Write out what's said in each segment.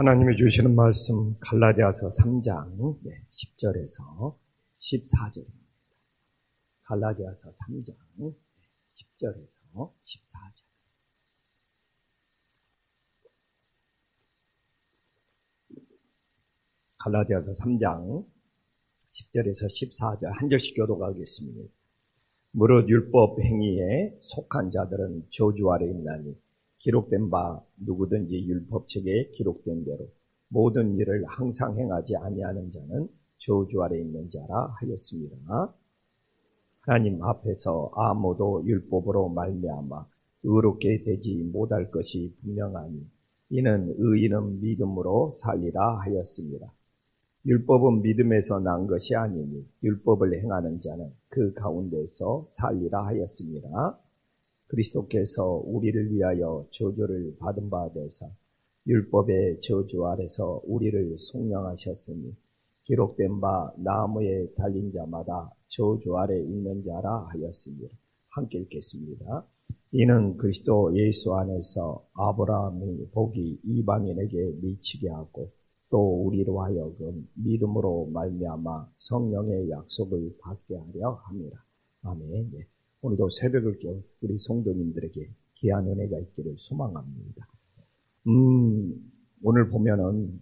하나님이 주시는 말씀 갈라디아서 3장 10절에서 14절입니다. 갈라디아서 3장 10절에서 14절. 갈라디아서 3장 10절에서 14절 한 절씩 교독하겠습니다. 무릇 율법 행위에 속한 자들은 저주 아래 있나니 기록된 바 누구든지 율법책에 기록된 대로 모든 일을 항상 행하지 아니하는 자는 저주 아래 있는 자라 하였습니다. 하나님 앞에서 아무도 율법으로 말미암아 의롭게 되지 못할 것이 분명하니 이는 의인은 믿음으로 살리라 하였습니다. 율법은 믿음에서 난 것이 아니니 율법을 행하는 자는 그 가운데서 살리라 하였습니다. 그리스도께서 우리를 위하여 저주를 받은 바 되사 율법의 저주 아래서 우리를 속량하셨으니 기록된 바 나무에 달린 자마다 저주 아래 있는 자라 하였습니다. 함께 읽겠습니다. 이는 그리스도 예수 안에서 아브라함의 복이 이방인에게 미치게 하고 또 우리로 하여금 믿음으로 말미암아 성령의 약속을 받게 하려 합니다. 아멘. 네. 오늘도 새벽을 깨워 우리 성도님들에게 귀한 은혜가 있기를 소망합니다. 오늘 보면은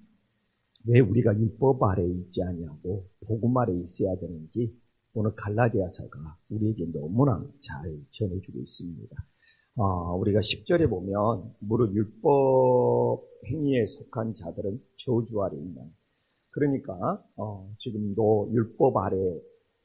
왜 우리가 율법 아래 있지 않냐고 복음 아래 있어야 되는지 오늘 갈라디아서가 우리에게 너무나 잘 전해주고 있습니다. 우리가 10절에 보면 무릇 율법 행위에 속한 자들은 저주 아래 있는, 그러니까 지금도 율법 아래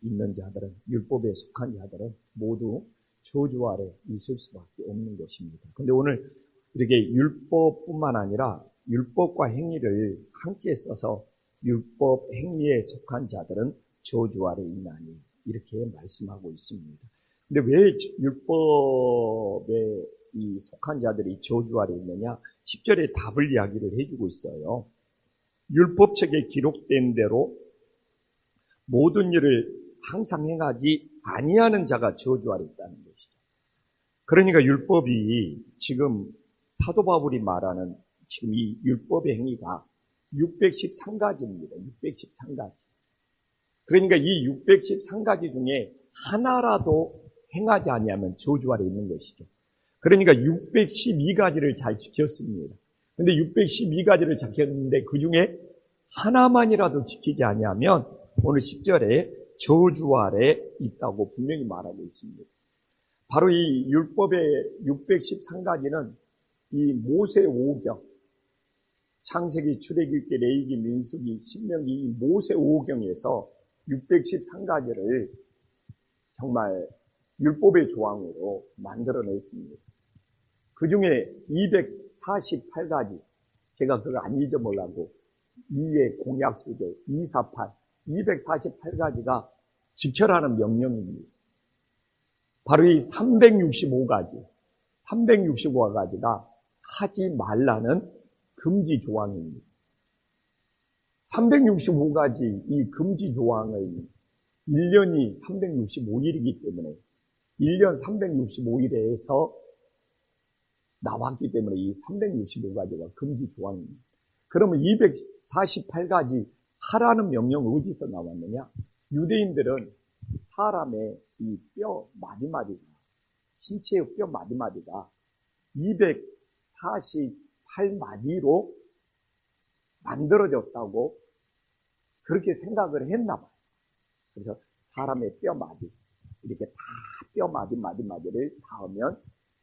있는 자들은, 율법에 속한 자들은 모두 저주 아래 있을 수밖에 없는 것입니다. 그런데 오늘 이렇게 율법뿐만 아니라 율법과 행위를 함께 써서 율법 행위에 속한 자들은 저주 아래 있나니 이렇게 말씀하고 있습니다. 근데 왜 율법에 속한 자들이 저주 아래 있느냐? 10절에 답을 이야기를 해주고 있어요. 율법책에 기록된 대로 모든 일을 항상 행하지 아니하는 자가 저주 아래 있다는 것이죠. 그러니까 율법이 지금 사도 바울이 말하는 지금 이 율법의 행위가 613가지입니다. 613가지. 그러니까 이 613가지 중에 하나라도 행하지 아니하면 저주 아래 있는 것이죠. 그러니까 612가지를 잘 지켰습니다. 근데 612가지를 지켰는데 그 중에 하나만이라도 지키지 아니하면 오늘 10절에 저주 아래 있다고 분명히 말하고 있습니다. 바로 이 율법의 613가지는 이 모세 오경, 창세기, 출애굽기, 레위기, 민수기, 신명기 이 모세 오경에서 613가지를 정말 율법의 조항으로 만들어냈습니다. 그 중에 248가지, 제가 그거 안 잊어보려고 2의 공약수절, 248, 248가지가 지켜라는 명령입니다. 바로 이 365가지가 하지 말라는 금지 조항입니다. 365가지 이 금지 조항을 1년이 365일이기 때문에 1년 365일에서 나왔기 때문에 이 365가지가 금지 조항입니다. 그러면 248가지 하라는 명령은 어디서 나왔느냐? 유대인들은 사람의 이 뼈 마디마디가, 신체의 뼈 마디마디가 248마디로 만들어졌다고 그렇게 생각을 했나 봐요. 그래서 사람의 뼈 마디, 이렇게 다 뼈 마디마디를 닿으면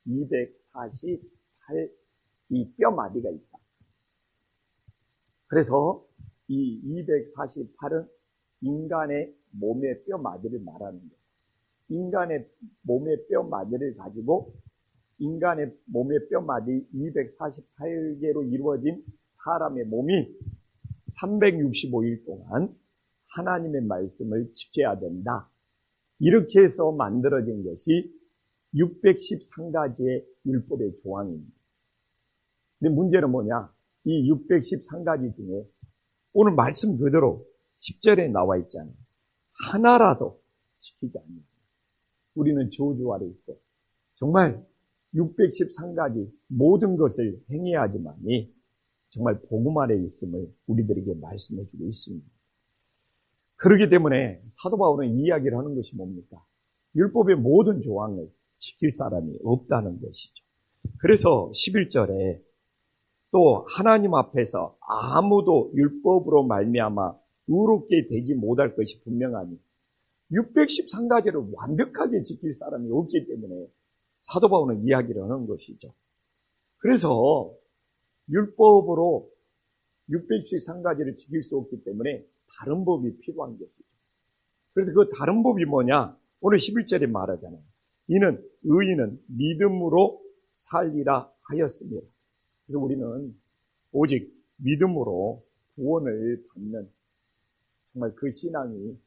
248 이 뼈 마디가 있다. 그래서 이 248은 인간의 몸의 뼈 마디를 말하는 거예요. 인간의 몸의 뼈 마디를 가지고 인간의 몸의 뼈 마디 248개로 이루어진 사람의 몸이 365일 동안 하나님의 말씀을 지켜야 된다. 이렇게 해서 만들어진 것이 613가지의 율법의 조항입니다. 근데 문제는 뭐냐? 이 613가지 중에 오늘 말씀 그대로 10절에 나와 있잖아요. 하나라도 지키지 않는 우리는 저주 아래 있고 정말 613가지 모든 것을 행해야지만이 정말 복음 안에 있음을 우리들에게 말씀해 주고 있습니다. 그렇기 때문에 사도 바울은 이 이야기를 하는 것이 뭡니까? 율법의 모든 조항을 지킬 사람이 없다는 것이죠. 그래서 11절에 또 하나님 앞에서 아무도 율법으로 말미암아 의롭게 되지 못할 것이 분명하니 613가지를 완벽하게 지킬 사람이 없기 때문에 사도 바울은 이야기를 하는 것이죠. 그래서 율법으로 613가지를 지킬 수 없기 때문에 다른 법이 필요한 것이죠. 그래서 그 다른 법이 뭐냐? 오늘 11절에 말하잖아요. 이는 의인은 믿음으로 살리라 하였습니다. 그래서 우리는 오직 믿음으로 구원을 받는 정말 그 신앙이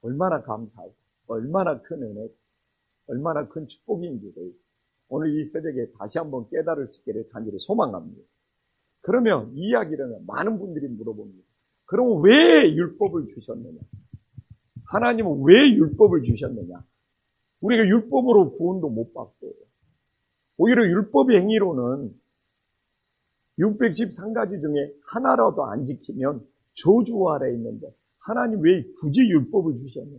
얼마나 감사하고 얼마나 큰 은혜, 얼마나 큰 축복인지를 오늘 이 새벽에 다시 한번 깨달을 수 있기를 간절히 소망합니다. 그러면 이 이야기를 많은 분들이 물어봅니다. 그럼 왜 율법을 주셨느냐? 하나님은 왜 율법을 주셨느냐? 우리가 율법으로 구원도 못 받고 오히려 율법의 행위로는 613가지 중에 하나라도 안 지키면 저주 아래에 있는데 하나님 왜 굳이 율법을 주셨느냐?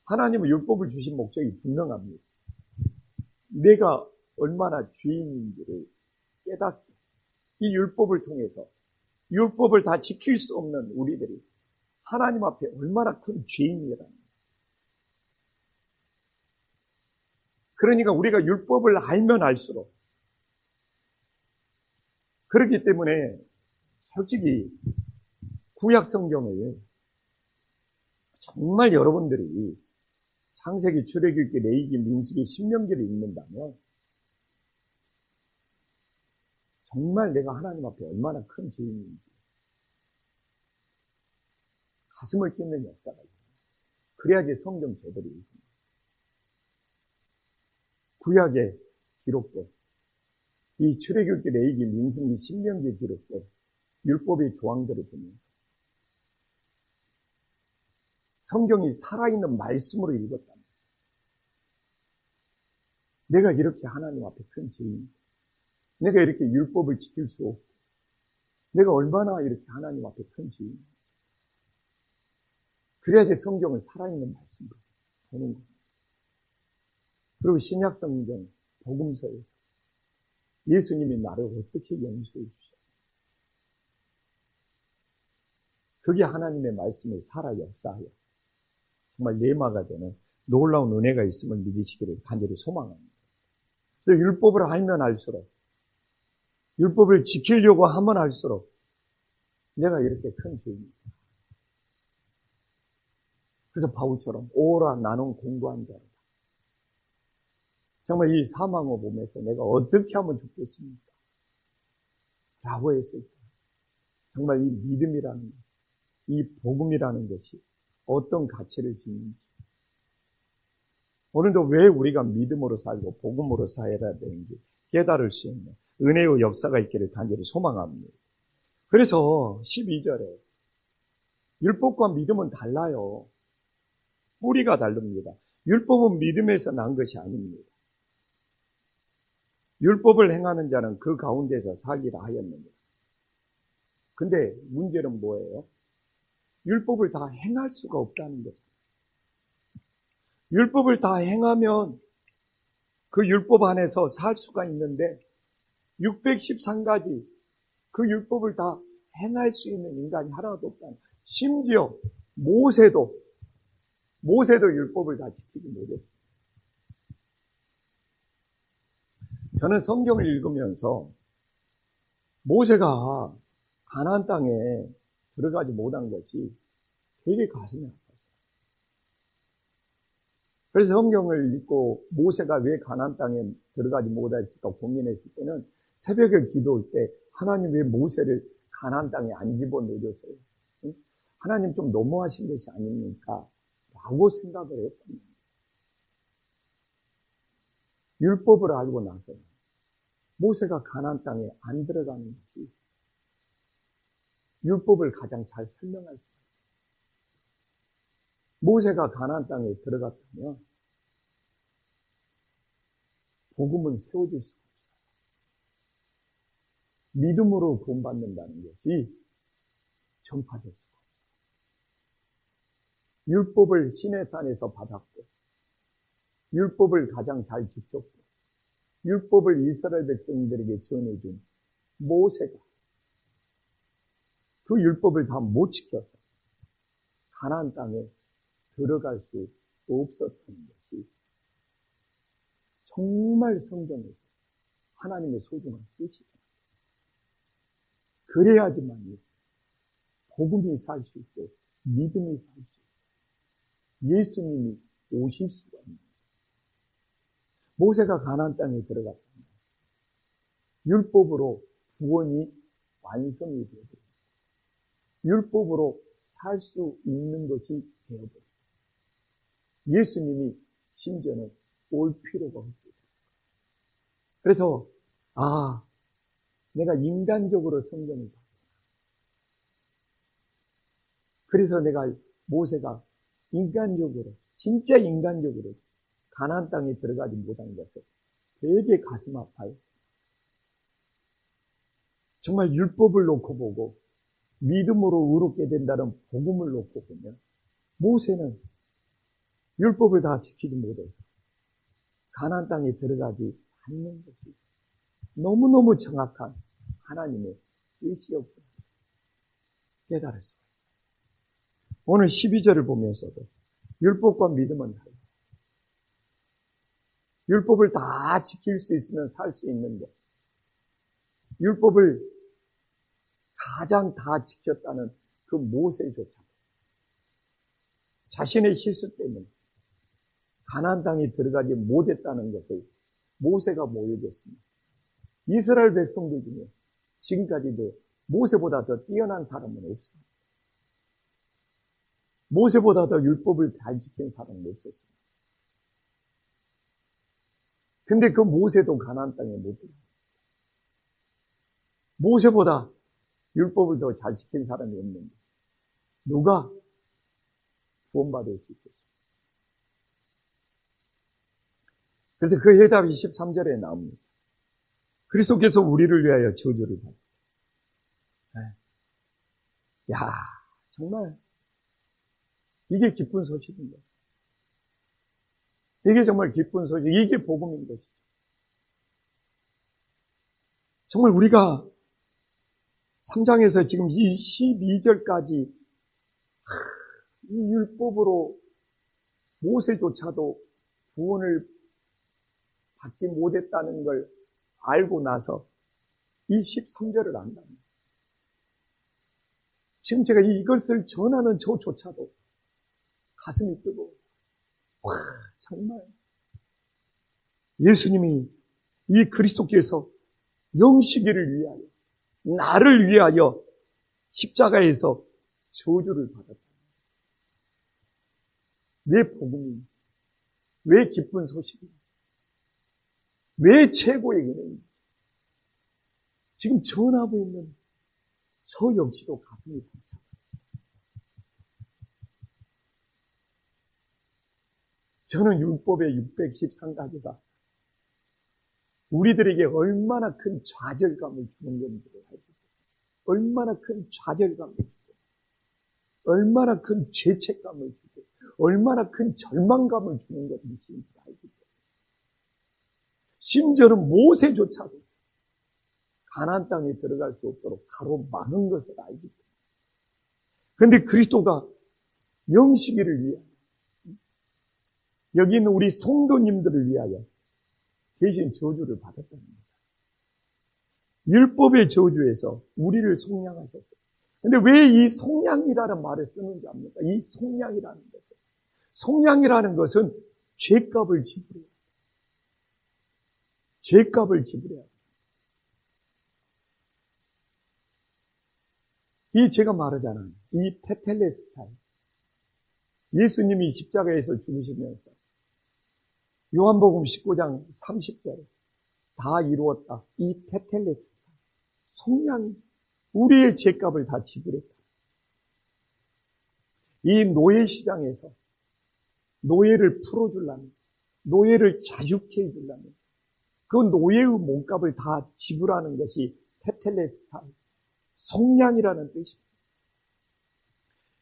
하나님은 율법을 주신 목적이 분명합니다. 내가 얼마나 죄인인지를 깨닫게 이 율법을 통해서 율법을 다 지킬 수 없는 우리들이 하나님 앞에 얼마나 큰 죄인이라는 거예요. 그러니까 우리가 율법을 알면 알수록 그렇기 때문에 솔직히 구약 성경을 정말 여러분들이 창세기, 출애굽기, 레위기, 민수기, 신명기를 읽는다면 정말 내가 하나님 앞에 얼마나 큰 죄인인지 가슴을 찢는 역사가 있어요. 그래야지 성경 제대로 읽습니다. 구약에 기록된 이 출애굽기, 레위기, 민수기, 신명기에 기록된 율법의 조항들을 보면서 성경이 살아있는 말씀으로 읽었다면 내가 이렇게 하나님 앞에 큰 죄인인지 내가 이렇게 율법을 지킬 수 없고 내가 얼마나 이렇게 하나님 앞에 큰 죄인인지 그래야지 성경은 살아있는 말씀으로 보는 겁니다. 그리고 신약 성경 복음서에서 예수님이 나를 어떻게 용서해 주셨어요? 그게 하나님의 말씀을 살아 역사하여 정말 내마가 되는 놀라운 은혜가 있음을 믿으시기를 간절히 소망합니다. 그래서 율법을 알면 알수록 율법을 지키려고 하면 할수록 내가 이렇게 큰 죄입니다. 그래서 바울처럼 오라 나는 공고한 자다. 정말 이 사망을 보면서 내가 어떻게 하면 죽겠습니까? 라고 했을 때 정말 이 믿음이라는 것, 이 복음이라는 것이 어떤 가치를 지니는지 오늘도 왜 우리가 믿음으로 살고 복음으로 살아야 되는지 깨달을 수 있는 은혜의 역사가 있기를 간절히 소망합니다. 그래서 12절에 율법과 믿음은 달라요. 뿌리가 다릅니다. 율법은 믿음에서 난 것이 아닙니다. 율법을 행하는 자는 그 가운데서 살기라 하였느니라. 근데 문제는 뭐예요? 율법을 다 행할 수가 없다는 거죠. 율법을 다 행하면 그 율법 안에서 살 수가 있는데 613가지 그 율법을 다 행할 수 있는 인간이 하나도 없다는 거예요. 심지어 모세도 율법을 다 지키지 못했어요. 저는 성경을 읽으면서 모세가 가나안 땅에 들어가지 못한 것이 되게 가슴이 아팠어요. 그래서 성경을 읽고 모세가 왜 가나안 땅에 들어가지 못했을까 고민했을 때는 새벽에 기도할 때 하나님 왜 모세를 가나안 땅에 안 집어넣으셨어요? 하나님 좀 너무하신 것이 아닙니까? 라고 생각을 했습니다. 율법을 알고 나서 모세가 가나안 땅에 안 들어가는 것이 율법을 가장 잘 설명할 수 있어요. 모세가 가나안 땅에 들어갔다면 복음은 세워질 수가 없어요. 믿음으로 구원받는다는 것이 전파될 수가 없어요. 율법을 시내산에서 받았고, 율법을 가장 잘 지켰고, 율법을 이스라엘 백성들에게 전해준 모세가 그 율법을 다 못 지켜서 가나안 땅에 들어갈 수 없었다는 것이 정말 성경에서 하나님의 소중한 뜻이다. 그래야지만 복음이 살 수 있고 믿음이 살 수 있고 예수님이 오실 수가 있는 거예요. 모세가 가나안 땅에 들어갔잖아요. 율법으로 구원이 완성이 되어버립니다. 율법으로 살 수 있는 것이 되어버립니다. 예수님이 심지어는 올 필요가 없게 됩니다. 그래서 내가 인간적으로 성경을 봤구나. 그래서 내가 모세가 인간적으로 진짜 인간적으로 가나안 땅에 들어가지 못한 것을 되게 가슴 아파요. 정말 율법을 놓고 보고 믿음으로 의롭게 된다는 복음을 놓고 보면 모세는 율법을 다 지키지 못해서 가나안 땅에 들어가지 않는 것이 너무너무 정확한 하나님의 뜻이었구나 깨달을 수가 있어요. 오늘 12절을 보면서도 율법과 믿음은 달라요. 율법을 다 지킬 수 있으면 살 수 있는데 율법을 가장 다 지켰다는 그 모세조차 자신의 실수 때문에 가나안 땅에 들어가지 못했다는 것을 모세가 보여줬습니다. 이스라엘 백성들 중에 지금까지도 모세보다 더 뛰어난 사람은 없습니다. 모세보다 더 율법을 잘 지킨 사람은 없었습니다. 근데 그 모세도 가나안 땅에 못 들어갔습니다. 모세보다 율법을 더 잘 지킨 사람이 없는데 누가 구원받을 수 있겠습니까? 그래서 그 해답이 13절에 나옵니다. 그리스도께서 우리를 위하여 저주를 받았다. 정말 이게 기쁜 소식인 거예요. 이게 정말 기쁜 소식, 이게 복음인 것이죠. 정말 우리가 3장에서 지금 이 12절까지 이 율법으로 모세조차도 구원을 받지 못했다는 걸 알고 나서 이 13절을 안답니다. 지금 제가 이것을 전하는 저조차도 가슴이 뜨거워요. 정말 예수님이 이 그리스도께서 영시기를 위하여 나를 위하여 십자가에서 저주를 받았다. 왜 복음이, 왜 기쁜 소식이, 왜 최고의 은혜입니다. 지금 전하고 있는 저 역시도 가슴이 벅차요. 저는 율법의 613가지가 우리들에게 얼마나 큰 좌절감을 주는 건지를 알고 있어요. 얼마나 큰 좌절감을 주고, 얼마나 큰 죄책감을 주고, 얼마나 큰 절망감을 주는 것인지 알고 있어요. 심지어는 모세조차도 가나안 땅에 들어갈 수 없도록 가로막은 것을 알고 있어요. 그런데 그리스도가 영시기를 위하여, 여기 있는 우리 성도님들을 위하여 대신 저주를 받았다는 거죠. 율법의 저주에서 우리를 속량하셨어요. 근데 왜 이 속량이라는 말을 쓰는지 압니까? 이 속량이라는 것은, 속량이라는 것은 죄값을 지불해야 돼요. 죄값을 지불해야 돼요. 이 제가 말하잖아요. 이 테텔레스타이. 예수님이 십자가에서 죽으시면서 요한복음 19장 30절에 다 이루었다. 이 테텔레스타이. 속량이 우리의 죄값을 다 지불했다. 이 노예 시장에서 노예를 풀어주려면, 노예를 자유케 해주려면 그 노예의 몸값을 다 지불하는 것이 테텔레스타, 속량이라는 뜻입니다.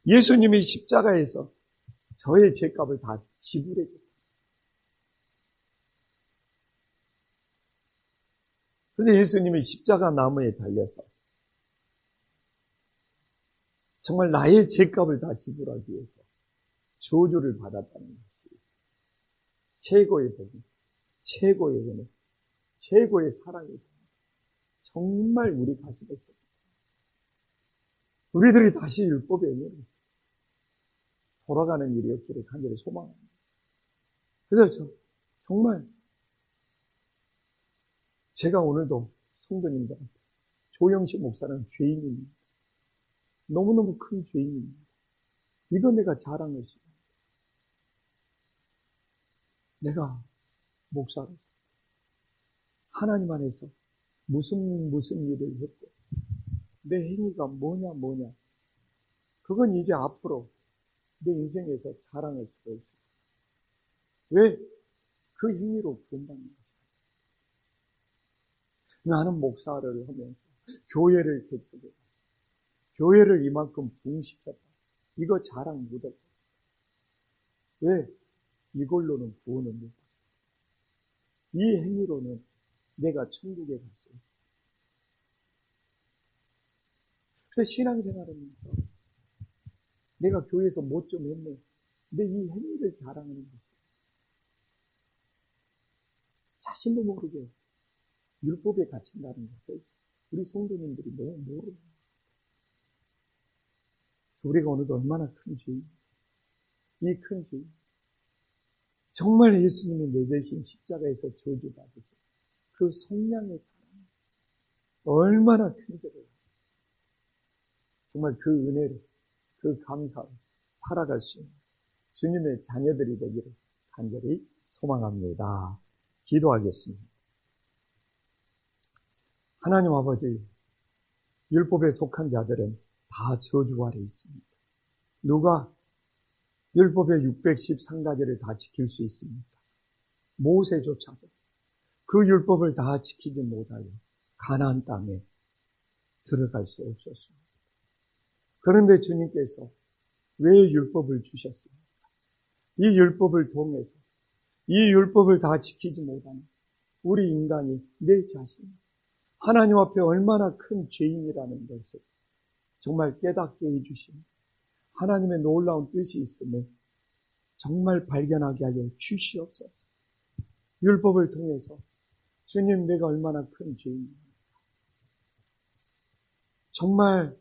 예수님이 십자가에서 저의 죄값을 다 지불해 줬다. 그런데 예수님이 십자가 나무에 달려서 정말 나의 죄값을 다 지불하기 위해서 저주를 받았다는 것이 최고의 복음, 최고의 은혜, 최고의 사랑이다. 정말 우리 가슴에서 우리들이 다시 율법의 은혜로 돌아가는 일이 없기를 간절히 소망합니다. 그래서 정말 제가 오늘도 성도님들한테 조영식 목사는 죄인입니다. 너무너무 큰 죄인입니다. 이거 내가 자랑할 수 있습니다. 내가 목사로서 하나님 안에서 무슨 일을 했고 내 행위가 뭐냐 그건 이제 앞으로 내 인생에서 자랑할 수가 없어요. 왜? 그 행위로 구원받는 것이다. 나는 목사를 하면서 교회를 개척했다. 교회를 이만큼 부흥시켰다. 이거 자랑 못할 거야. 왜? 이걸로는 구원을 못 받아. 이 행위로는 내가 천국에 갈 수 없어. 그래서 신앙생활하면서 내가 교회에서 뭐 좀 했네. 근데 이 행위를 자랑하는 것이 자신도 모르게 율법에 갇힌다는 것을 우리 성도님들이 너무 모르는 거예요. 우리가 오늘도 얼마나 큰 죄인, 이 큰 죄인, 정말 예수님이 내 대신 십자가에서 저주받으신 그 속량의 사랑, 얼마나 큰지를 정말 그 은혜를, 그 감사를 살아갈 수 있는 주님의 자녀들이 되기를 간절히 소망합니다. 기도하겠습니다. 하나님 아버지, 율법에 속한 자들은 다 저주 아래 있습니다. 누가 율법의 613가지를 다 지킬 수 있습니까? 모세조차도 그 율법을 다 지키지 못하여 가나안 땅에 들어갈 수 없었습니다. 그런데 주님께서 왜 율법을 주셨습니까? 이 율법을 통해서 이 율법을 다 지키지 못하는 우리 인간이 내 자신, 하나님 앞에 얼마나 큰 죄인이라는 것을 정말 깨닫게 해주시니 하나님의 놀라운 뜻이 있음을 정말 발견하게 하여 주시옵소서. 율법을 통해서 주님, 내가 얼마나 큰 죄인입니까? 정말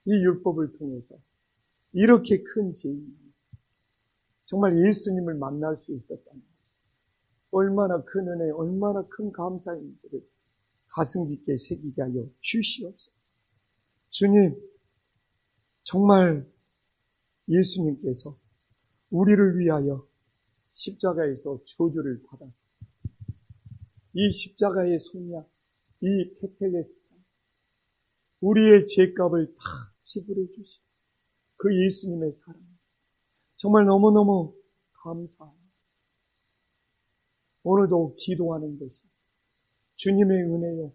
이 율법을 통해서 이렇게 큰 죄인입니다. 정말 예수님을 만날 수 있었다는 것, 얼마나 큰 은혜, 얼마나 큰 감사인지를 가슴 깊게 새기게 하여 주시옵소서. 주님, 정말 예수님께서 우리를 위하여 십자가에서 저주를 받았습니다. 이 십자가의 속량, 이 테텔레스타, 우리의 죄값을 다 지불해 주시고 그 예수님의 사랑, 정말 너무너무 감사합니다. 오늘도 기도하는 것이 주님의 은혜요,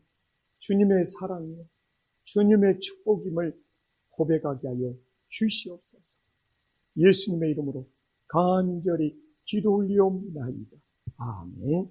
주님의 사랑이요, 주님의 축복임을 고백하게 하여 주시옵소서. 예수님의 이름으로 간절히 기도 올리옵나이다. 아멘.